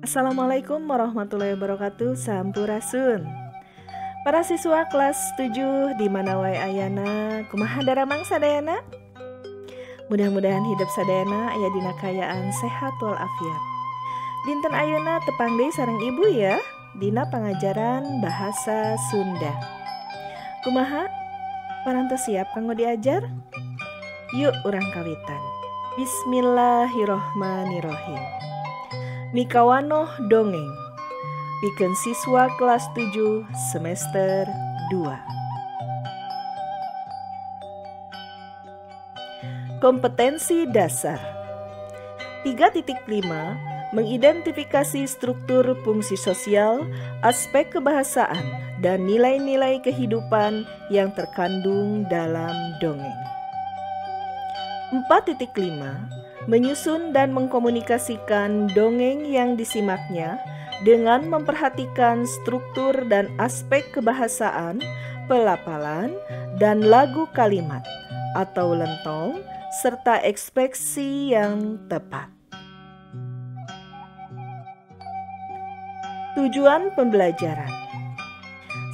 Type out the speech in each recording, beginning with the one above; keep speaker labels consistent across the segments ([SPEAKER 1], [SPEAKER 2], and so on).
[SPEAKER 1] Assalamualaikum warahmatullahi wabarakatuh. Sampurasun. Para siswa kelas 7 di mana wae ayana, kumaha daramang sadayana? Mudah-mudahan hidup sadayana aya dina kayaan sehat walafiat. Dinten ayeuna tepang deui sareng ibu ya dina pangajaran bahasa Sunda. Kumaha? Parantos siap kanggo diajar? Yuk urang kawitan. Bismillahirrohmanirrohim. Mikawanoh dongeng pikeun siswa kelas 7 semester 2. Kompetensi dasar 3.5 mengidentifikasi struktur fungsi sosial, aspek kebahasaan, dan nilai-nilai kehidupan yang terkandung dalam dongeng. 4.5 menyusun dan mengkomunikasikan dongeng yang disimaknya dengan memperhatikan struktur dan aspek kebahasaan, pelafalan, dan lagu kalimat atau lentong, serta ekspresi yang tepat. Tujuan pembelajaran.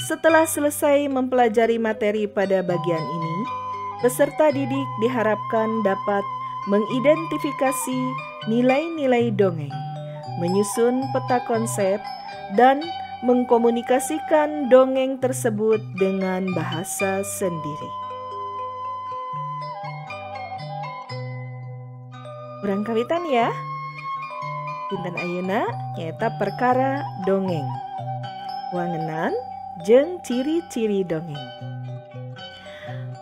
[SPEAKER 1] Setelah selesai mempelajari materi pada bagian ini, peserta didik diharapkan dapat mengidentifikasi nilai-nilai dongeng, menyusun peta konsep, dan mengkomunikasikan dongeng tersebut dengan bahasa sendiri. Urang kawitan ya. Dinten ayeuna nyaeta perkara dongeng. Wangenan jeung ciri-ciri dongeng.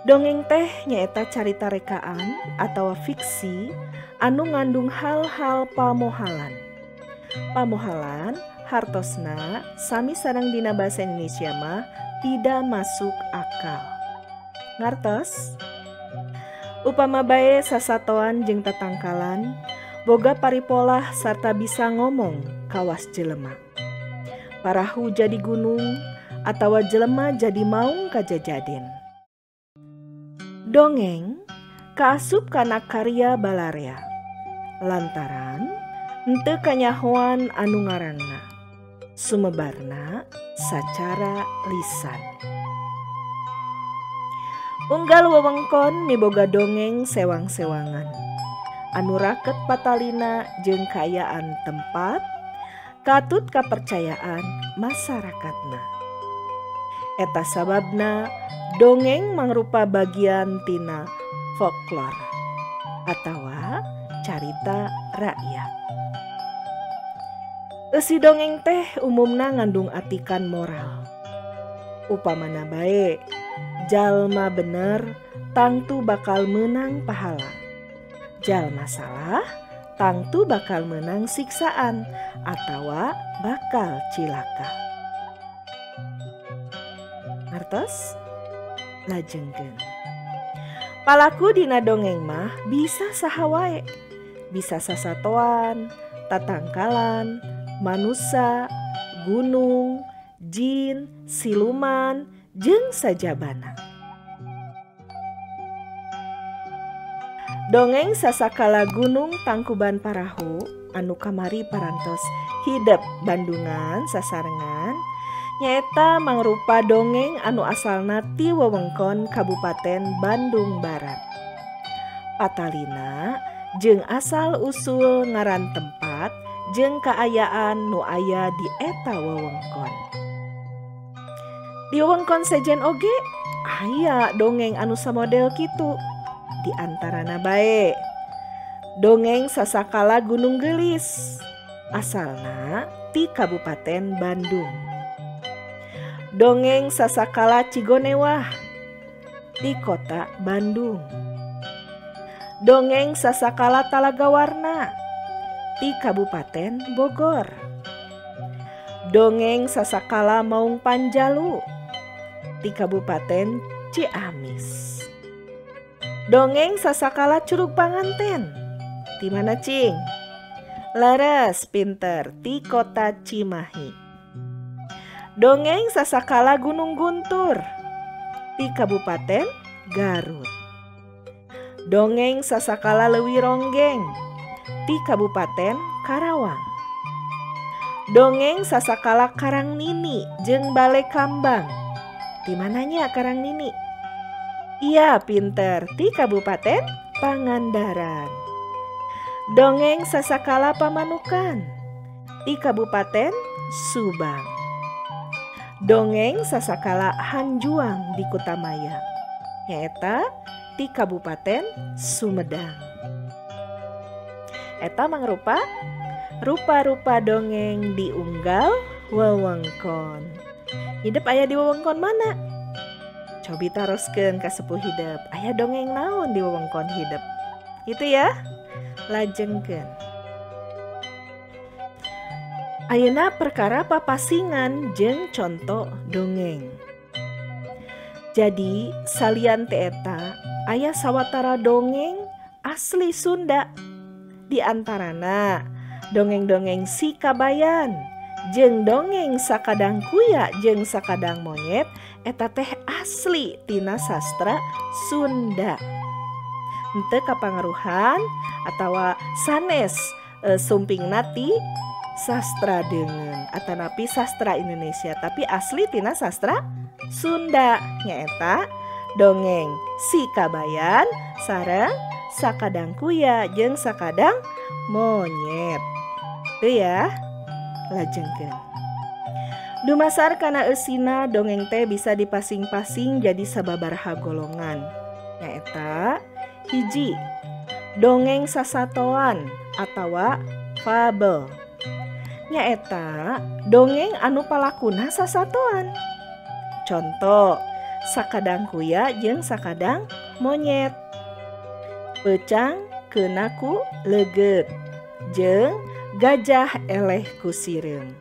[SPEAKER 1] Dongeng teh nyaeta carita rekaan atawa fiksi anu ngandung hal-hal pamohalan. Pamohalan hartosna sami sareng dina basa Indonesia mah tidak masuk akal. Ngartos? Upama bae sasatoan jeung tatangkalan boga paripolah sarta bisa ngomong kawas jelema. Parahu jadi gunung atawa jelema jadi maung kajajaden. Dongeng kaasup kana karya balarea lantaran henteu kanyahoan anu ngaranna, sumebarna sacara lisan. Unggal wewengkon miboga dongeng sewang-sewangan anu raket patalina jeung kaayaan tempat katut kapercayaan masyarakatna. Eta sababna dongeng mangrupa bagian tina folklor atawa carita rakyat. Eusi dongeng teh umumna ngandung atikan moral. Upamana bae jalma bener tangtu bakal menang pahala, jalma salah tangtu bakal menang siksaan atawa bakal cilaka. Ngartos? Lajengkeun. Palaku dina dongeng mah bisa saha wae. Bisa sasatoan, tatangkalan, manusa, gunung, jin, siluman, jeung sajabana. Dongeng sasakala gunung tangkuban parahu anu kamari parantos hidep Bandungan sasarengan nyaeta mangrupa dongeng anu asalna ti wewengkon Kabupaten Bandung Barat. Patalina jeung asal usul ngaran tempat jeung kaayaan nu aya di eta wewengkon. Di wewengkon sejen oge aya dongeng anu samodel kitu. Di antarana bae dongeng sasakala Gunung Geulis asalna ti Kabupaten Bandung. Dongeng sasakala Cigonewah di kota Bandung. Dongeng sasakala Talaga Warna di Kabupaten Bogor. Dongeng sasakala Maung Panjalu di Kabupaten Ciamis. Dongeng sasakala Curug Panganten di mana cing? Laras pinter di kota Cimahi. Dongeng sasakala Gunung Guntur di Kabupaten Garut. Dongeng sasakala Leuwi Ronggeng di Kabupaten Karawang. Dongeng sasakala Karang Nini jeung Bale Kambang. Di mananya Karang Nini? Iya, pinter, di Kabupaten Pangandaran. Dongeng sasakala Pamanukan di Kabupaten Subang. Dongeng sasakala Hanjuang di Kutamaya, nyaeta di Kabupaten Sumedang. Eta mangrupa rupa-rupa dongeng di unggal wewengkon. Hidup aya di wewengkon mana? Cobi taroskeun ka sepuh hidup. Aya dongeng naon di wewengkon hidup? Itu ya. Lajengkeun. Ayeuna perkara papasingan jeung conto dongeng. Jadi salian teh eta aya sawatara dongeng asli Sunda. Di antarana dongeng-dongeng Si Kabayan jeung dongeng Sakadang Kuya jeung Sakadang Monyet eta teh asli tina sastra Sunda. Henteu kapangaruhan atawa sanes sumping nati sastra deungeun atanapi sastra Indonesia, tapi asli tina sastra Sunda nyaeta dongeng Si Kabayan sareng Sakadang Kuya jeung Sakadang Monyet. Tuh ya, lajengkeun. Dumasar kana eusina dongeng teh bisa dipasing-pasing jadi sababaraha golongan. Nyaeta hiji, dongeng sasatoan atawa fabel. Nyaeta dongeng anu palakuna sasatoan. Contoh, Sakadang Kuya jeung Sakadang Monyet. Peucang keunaku leget jeung gajah eleh ku sireung.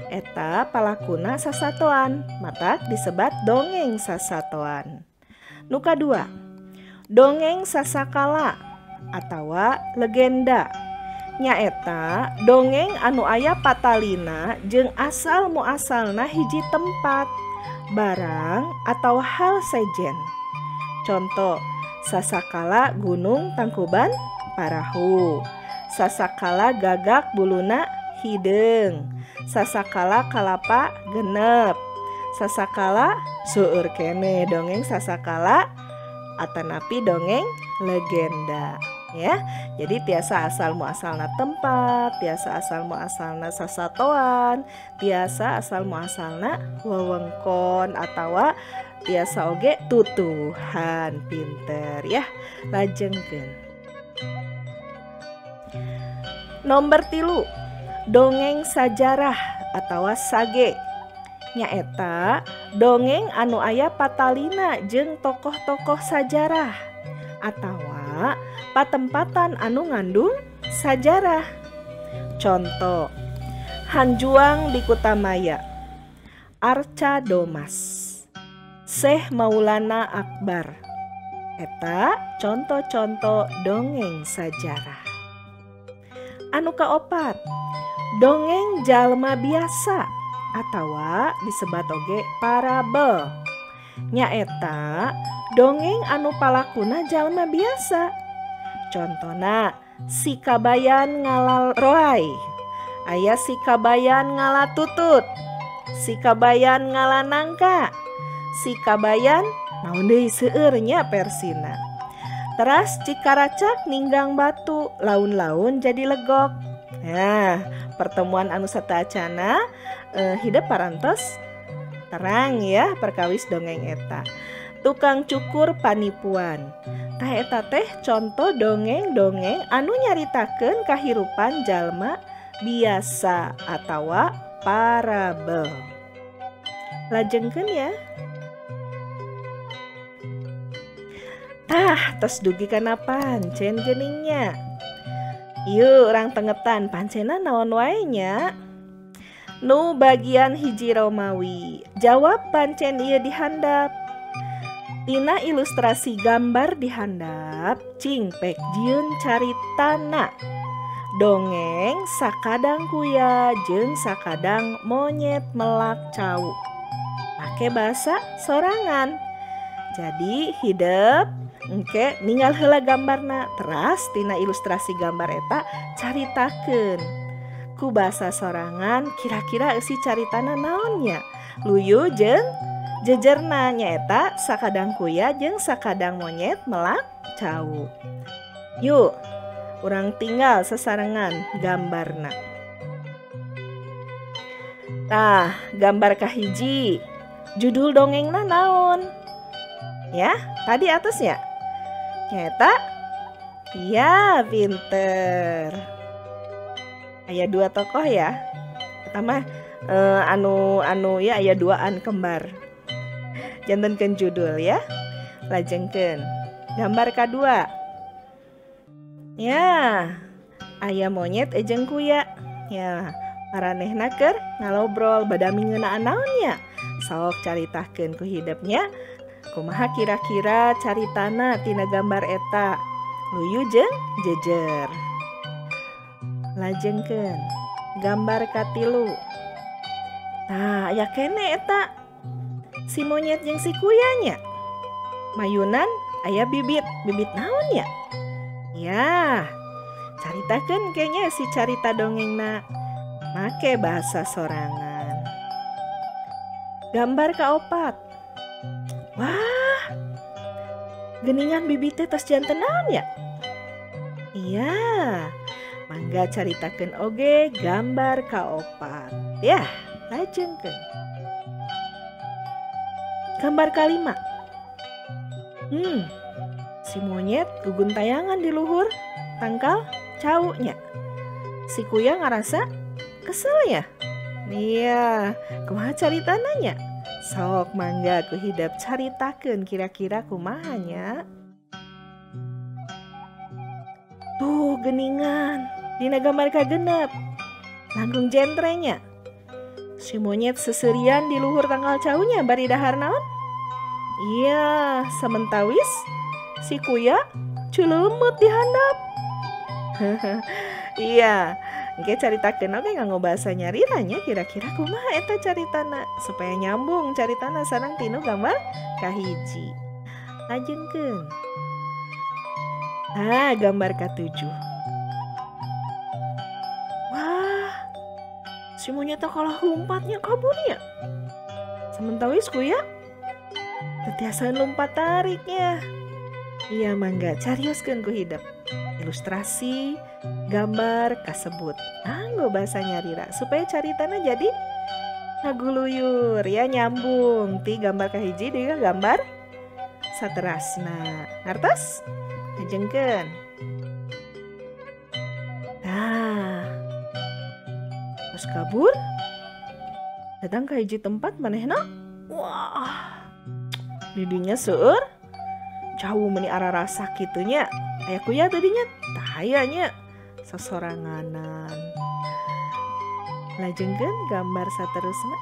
[SPEAKER 1] Eta palakuna sasatoan, matak disebat dongeng sasatoan. Nu kadua, dongeng sasakala atawa legenda. Nyaeta dongeng anu aya patalina jeung asal muasalna hiji tempat, barang atau hal sejen. Contoh, sasakala gunung Tangkuban Parahu, sasakala gagak buluna hideung, sasakala kalapa genep, sasakala seueur kene dongeng sasakala atanapi dongeng legenda ya. Jadi tiasa asal muasalna tempat, tiasa asal muasalna sasatoan, tiasa asal muasalna wewengkon atawa tiasa oge tutuhan. Pinter ya. Lajengkeun. Nomor 3, dongeng sajarah atawa sage. Nyaeta dongeng anu aya patalina jeung tokoh-tokoh sajarah atawa patempatan anu ngandung sajarah. Contoh, Hanjuang di Kutamaya, Arca Domas, Syekh Maulana Akbar. Eta contoh-contoh dongeng sajarah. Anu kaopat, dongeng jalma biasa atawa disebat oge parabel. Nyaeta dongeng anu palakuna jalma biasa. Contona Si Kabayan ngalal roai, aya Si Kabayan ngala tutut, Si Kabayan ngala nangka, Si Kabayan naon deui seueur nya persina. Teras Cikaracak ninggang batu, laun-laun jadi legok. Nah, pertemuan anu sataacana hidup parantos terang ya perkawis dongeng eta. Tukang cukur panipuan. Tah eta teh contoh dongeng-dongeng anu nyaritakeun kahirupan jalma biasa atawa parabel. Lajengkeun ya. Tah, tos dugi kana pancen geuningnya. Ieu urang tengetan pancena naon wae nya? Nu bagian hiji Romawi. Jawab pancen ieu dihandap. Tina ilustrasi gambar dihandap, cingpek jieun caritana. Dongeng Sakadang Kuya jeung Sakadang Monyet Melak Cau. Make basa sorangan. Jadi hidup engke ninggal heula gambarna, teras tina ilustrasi gambar eta caritakeun ku bahasa sorangan kira-kira eusi caritana naonnya. Luyu jeung jejerna nyaeta sakadang kuya jeung sakadang monyet melak cau. Yuk, urang tinggal sesarengan gambarna. Tah, gambar kahiji. Judul dongengna naon? Ya, tadi atasnya. Nyata? Iya, pinter. Aya dua tokoh ya. Pertama ya aya duaan kembar. Jantenkeun judul ya. Lajengkeun. Gambar kadua. Ya, aya monyet jeung kuya. Ya, maranehna keur ngalobrol badami ngeunaan naonnya. Sok caritakeun ku hidupnya. Kumaha kira-kira caritana tina gambar eta. Luyu jeung jejer. Lajengkeun gambar katilu. Tah aya kene eta si monyet jeung si kuyanya. Mayunan aya bibit naon ya? Ya, caritakeun kayaknya si carita dongengna make bahasa sorangan. Gambar kaopat. Wah, geningan bibitnya tos janten naon ya? Iya, mangga caritakeun oge gambar kaopat. Ya, lajengkeun. Gambar kalima. Si monyet gugun tayangan di luhur tangkal caunya. Si kuya ngarasa kesel ya? Iya, kumaha caritananya? Sok mangga ku hidap caritakeun kira-kira kumahanya. Tuh geningan dina gambar kagenep langkung jentrenya. Si monyet seserian di luhur tangkal caunya bari dahar naon? Iya, samentawis si kuya culeumut di handap. Iya, engke caritakeun oge nganggo basa nyariranya kira-kira kumaha eta caritana supaya nyambung caritana sareng tinu gambar kahiji. Lajengkeun. Gambar katujuh. Wah, si monyet kalah lompatnya kabur ya. Sementawis kuya tetiasan lompat tariknya. Iya mangga carioskeun ku hidep. Ilustrasi gambar kasebut nganggo basa nyarira supaya caritana jadi ngaguluyur ya, nyambung ti gambar kahiji dengan gambar saterasna. Ngartos? Lajengkeun. Terus kabur datang ke hiji tempat manehna. Wah, didinya seueur jauh meni ararasa kitunya. Aya kuya tadinya tahayanya sosoranganan. Lajengkeun gambar saterusna.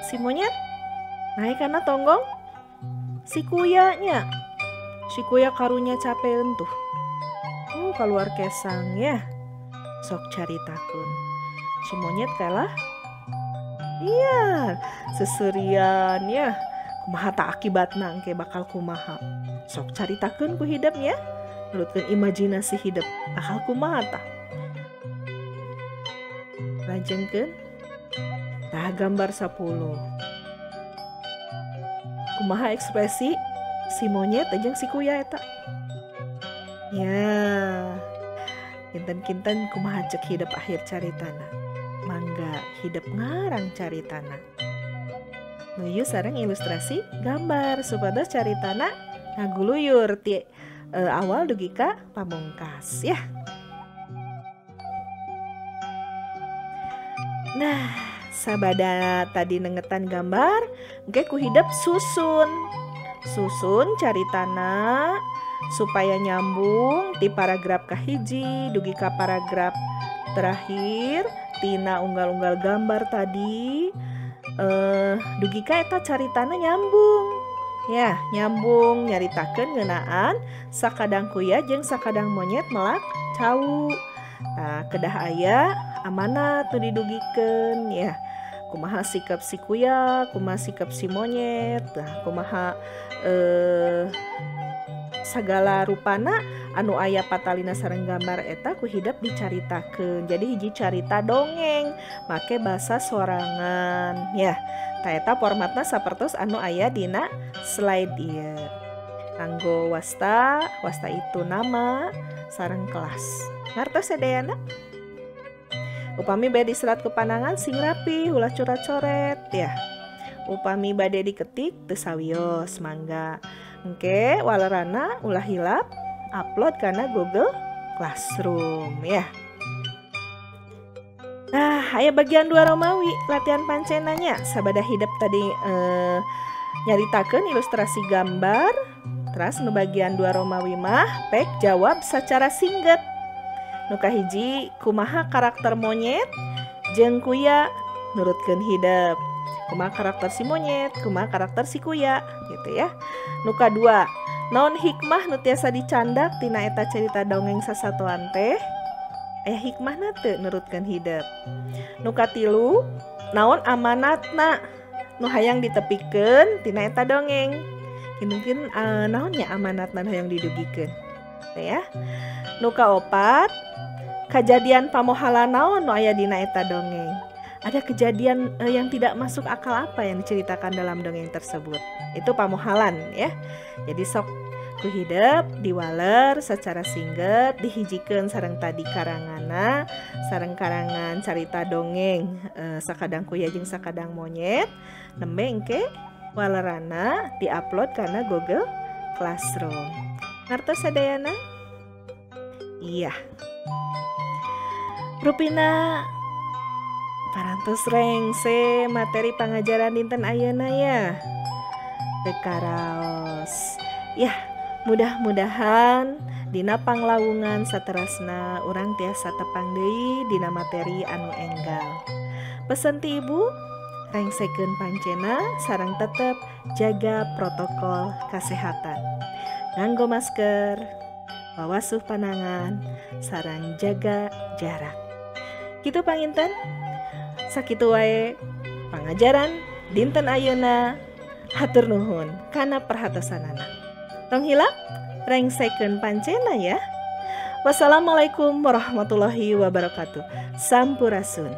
[SPEAKER 1] Si monyet naik kana tonggong si kuyanya. Si kuya karunya capeun tuh. Keluar kesang ya. Sok caritakeun. Si monyet kalah. Iya, seserian ya. Kumaha tak akibatna engke bakal kumaha. Sok caritakeun ku hidupnya. Nulutkeun imajinasi hidup bakal kumaha tah. Lajengkeun. Tah gambar 10. Kumaha ekspresi si monyet jeung si kuya eta. Ya. Kinten-kinten kumaha cek hidup akhir caritana. Mangga hidup ngarang caritana. Nuyu sareng ilustrasi gambar supados caritana ngaguluyur ti awal dugi ka pamungkas ya. Nah, sabada tadi nengetan gambar, engke ku hidep susun caritana supaya nyambung ti paragraf kahiji dugi ka paragraf terakhir tina unggal-unggal gambar tadi. Dugi ka eta caritana nyambung ya, nyambung nyaritakeun ngeunaan sakadang kuya jeung sakadang monyet melak cau. Nah, kedah aya amanah tuh didugikeun ya. Kumaha sikap si kuya, kumaha sikap si monyet, nah, kumaha sagala rupana anu aya patalina sareng gambar eta ku hidep dicaritakeun. Jadi hiji carita dongeng make basa sorangan ya. Ta eta formatna sapertos anu aya dina slide ieu. Kanggo wasta itu nama sareng kelas. Ngartos sadayana? Upami bade diserat ku panangan sing rapi ulah coret-coret ya. Upami bade diketik teu sawios mangga. Engke walerana ulah hilap upload kana Google Classroom ya. Nah, aya bagian 2 Romawi latihan pancenanya. Sabada hidep tadi nyaritakeun ilustrasi gambar. Terus nu bagian 2 Romawi mah pek jawab secara singget. Nu kahiji kumaha karakter monyet jeung kuya nurutkeun hidep. Kumaha karakter si monyet, kumaha karakter si kuya gitu ya. Nu kadua, naon hikmah nu tiasa dicandak tina eta cerita dongeng sasatoan teh? Aya hikmahna teu nurutkeun hidep. Nu katilu, naon amanatna nu hayang ditepikeun tina eta dongeng? Mungkin naonnya amanatna hayang didugikeun. Ya. Nu kaopat, kejadian pamohala naon nu aya dina eta dongeng? Ada kejadian yang tidak masuk akal apa yang diceritakan dalam dongeng tersebut? Itu pamohalan ya. Jadi sok ku hidep diwaler secara singget dihijikeun sareng tadi karangana sareng karangan carita dongeng sakadang kuya jeung sakadang monyet nembe engke walerana diupload karena Google Classroom. Ngartos sadayana? Iya. Rupina parantos rengse materi pangajaran dinten ayeuna ya. Teu karaos. Yah, mudah-mudahan dina panglawungan saterasna urang tiasa tepang deui dina materi anu enggal. Pesen ti Ibu rengsekeun pancena sareng tetep jaga protokol kesehatan. Nganggo masker, wawasuh panangan, sareng jaga jarak. Kitu panginten. Sakitu wae pangajaran dinten ayeuna. Hatur nuhun kana perhatosanana. Tong hilap rengsekeun pancena ya. Wassalamualaikum warahmatullahi wabarakatuh. Sampurasun.